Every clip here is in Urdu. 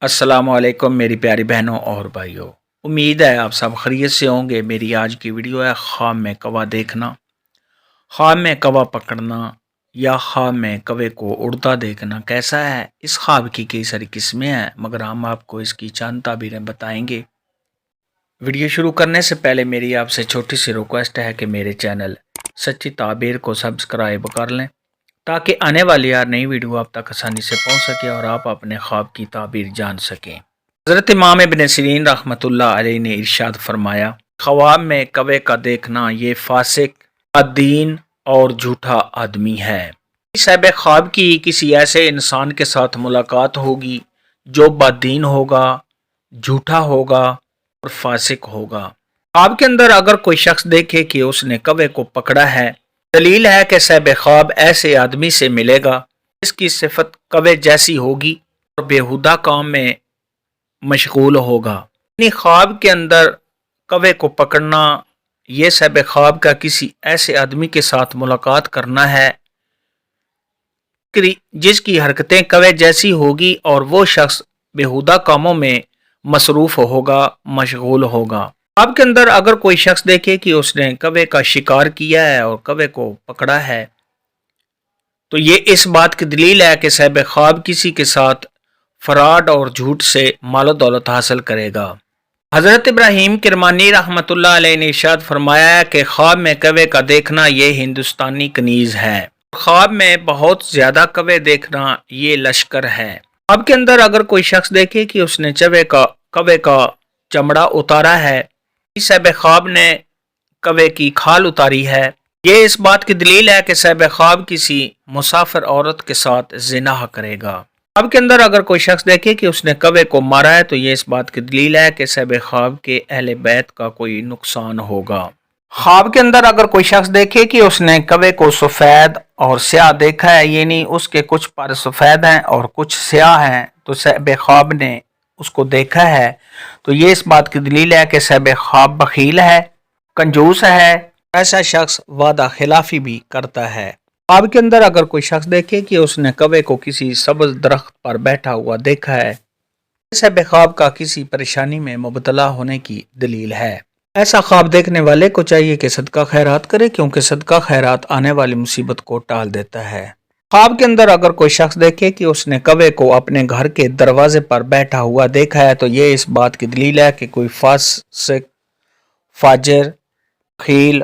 السلام علیکم میری پیاری بہنوں اور بھائیوں، امید ہے آپ سب خیریت سے ہوں گے۔ میری آج کی ویڈیو ہے خواب میں کوا دیکھنا، خواب میں کوا پکڑنا یا خواب میں کوے کو اڑتا دیکھنا کیسا ہے۔ اس خواب کی کئی ساری قسمیں ہیں مگر ہم آپ کو اس کی چند تعبیریں بتائیں گے۔ ویڈیو شروع کرنے سے پہلے میری آپ سے چھوٹی سی ریکویسٹ ہے کہ میرے چینل سچی تعبیر کو سبسکرائب کر لیں تاکہ آنے والی ہر نئی ویڈیو آپ تک آسانی سے پہنچ سکے اور آپ اپنے خواب کی تعبیر جان سکیں۔ حضرت امام ابن سیرین رحمۃ اللہ علیہ نے ارشاد فرمایا، خواب میں کوے کا دیکھنا یہ فاسق، بددین اور جھوٹا آدمی ہے۔ صاحب خواب کی کسی ایسے انسان کے ساتھ ملاقات ہوگی جو بددین ہوگا، جھوٹا ہوگا اور فاسق ہوگا۔ خواب کے اندر اگر کوئی شخص دیکھے کہ اس نے کوے کو پکڑا ہے، دلیل ہے کہ صاحب خواب ایسے آدمی سے ملے گا جس کی صفت کوے جیسی ہوگی اور بیہودہ کام میں مشغول ہوگا۔ یعنی خواب کے اندر کوے کو پکڑنا یہ صاحب خواب کا کسی ایسے آدمی کے ساتھ ملاقات کرنا ہے جس کی حرکتیں کوے جیسی ہوگی اور وہ شخص بیہودہ کاموں میں مصروف ہوگا، مشغول ہوگا۔ خواب کے اندر اگر کوئی شخص دیکھے کہ اس نے کوے کا شکار کیا ہے اور کوے کو پکڑا ہے تو یہ اس بات کی دلیل ہے کہ صاحب خواب کسی کے ساتھ فراڈ اور جھوٹ سے مال و دولت حاصل کرے گا۔ حضرت ابراہیم کرمانی رحمۃ اللہ علیہ نے ارشاد فرمایا ہے کہ خواب میں کوے کا دیکھنا یہ ہندوستانی کنیز ہے، خواب میں بہت زیادہ کوے دیکھنا یہ لشکر ہے۔ خواب کے اندر اگر کوئی شخص دیکھے کہ اس نے کوے کا چمڑا اتارا ہے، صاحب خواب نے کوے کی کھال اتاری ہے، یہ اس بات کی دلیل ہے کہ صاحب خواب کسی مسافر عورت کے ساتھ زنا کرے گا۔ خواب کے اندر اگر کوئی شخص دیکھے کہ اس نے کوے کو مارا ہے تو یہ اس بات کی دلیل ہے کہ صاحب خواب کے اہل بیت کا کوئی نقصان ہوگا۔ خواب کے اندر اگر کوئی شخص دیکھے کہ اس نے کوے کو سفید اور سیاہ دیکھا ہے، یعنی اس کے کچھ پر سفید ہیں اور کچھ سیاہ ہیں، تو صاحب خواب نے اس کو دیکھا ہے تو یہ اس بات کی دلیل ہے کہ صاحب خواب بخیل ہے، کنجوس ہے، ایسا شخص وعدہ خلافی بھی کرتا ہے۔ خواب کے اندر اگر کوئی شخص دیکھے کہ اس نے کوے کو کسی سبز درخت پر بیٹھا ہوا دیکھا ہے، صاحب خواب کا کسی پریشانی میں مبتلا ہونے کی دلیل ہے۔ ایسا خواب دیکھنے والے کو چاہیے کہ صدقہ خیرات کرے کیونکہ صدقہ خیرات آنے والی مصیبت کو ٹال دیتا ہے۔ خواب کے اندر اگر کوئی شخص دیکھے کہ اس نے کوے کو اپنے گھر کے دروازے پر بیٹھا ہوا دیکھا ہے تو یہ اس بات کی دلیل ہے کہ کوئی فاسق، فاجر، بخیل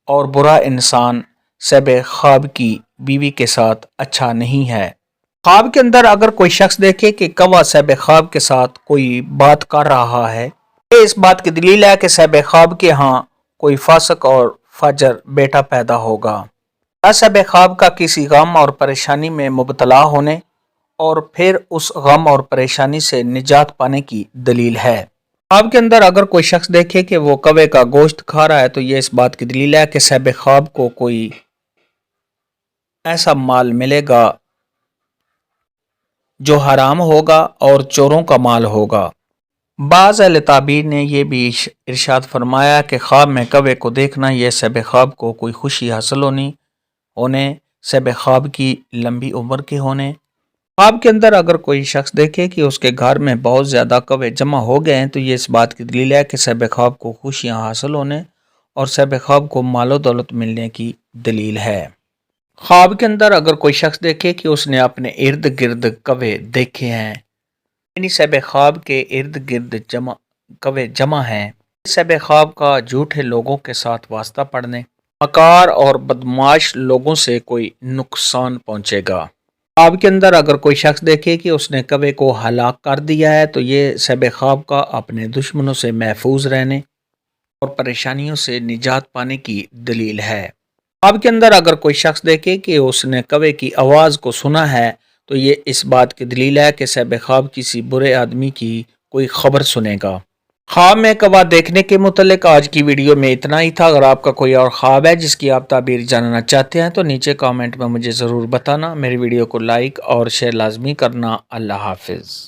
اور برا انسان صاحب خواب کی بیوی کے ساتھ اچھا نہیں ہے۔ خواب کے اندر اگر کوئی شخص دیکھے کہ کوا صاحب خواب کے ساتھ کوئی بات کر رہا ہے، یہ اس بات کی دلیل ہے کہ صاحب خواب کے ہاں کوئی فاسق اور فاجر بیٹا پیدا ہوگا۔ صاحب خواب کا کسی غم اور پریشانی میں مبتلا ہونے اور پھر اس غم اور پریشانی سے نجات پانے کی دلیل ہے۔ خواب کے اندر اگر کوئی شخص دیکھے کہ وہ کوے کا گوشت کھا رہا ہے تو یہ اس بات کی دلیل ہے کہ صاحب خواب کو کوئی ایسا مال ملے گا جو حرام ہوگا اور چوروں کا مال ہوگا۔ بعض اہل تعبیر نے یہ بھی ارشاد فرمایا کہ خواب میں کوے کو دیکھنا یہ صاحب خواب کو کوئی خوشی حاصل ہونے، صاحب خواب کی لمبی عمر کے ہونے۔ خواب کے اندر اگر کوئی شخص دیکھے کہ اس کے گھر میں بہت زیادہ کوے جمع ہو گئے ہیں تو یہ اس بات کی دلیل ہے کہ صاحب خواب کو خوشیاں حاصل ہونے اور صاحب خواب کو مال و دولت ملنے کی دلیل ہے۔ خواب کے اندر اگر کوئی شخص دیکھے کہ اس نے اپنے ارد گرد کوے دیکھے ہیں، یعنی صاحب خواب کے ارد گرد کوے جمع ہیں، صاحب خواب کا جھوٹے لوگوں کے ساتھ واسطہ پڑنے، مکار اور بدمعاش لوگوں سے کوئی نقصان پہنچے گا۔ خواب کے اندر اگر کوئی شخص دیکھے کہ اس نے کوے کو ہلاک کر دیا ہے تو یہ صاحب خواب کا اپنے دشمنوں سے محفوظ رہنے اور پریشانیوں سے نجات پانے کی دلیل ہے۔ خواب کے اندر اگر کوئی شخص دیکھے کہ اس نے کوے کی آواز کو سنا ہے تو یہ اس بات کی دلیل ہے کہ صاحب خواب کسی برے آدمی کی کوئی خبر سنے گا۔ خواب میں کوا دیکھنے کے متعلق آج کی ویڈیو میں اتنا ہی تھا۔ اگر آپ کا کوئی اور خواب ہے جس کی آپ تعبیر جاننا چاہتے ہیں تو نیچے کامنٹ میں مجھے ضرور بتانا۔ میری ویڈیو کو لائک اور شیئر لازمی کرنا۔ اللہ حافظ۔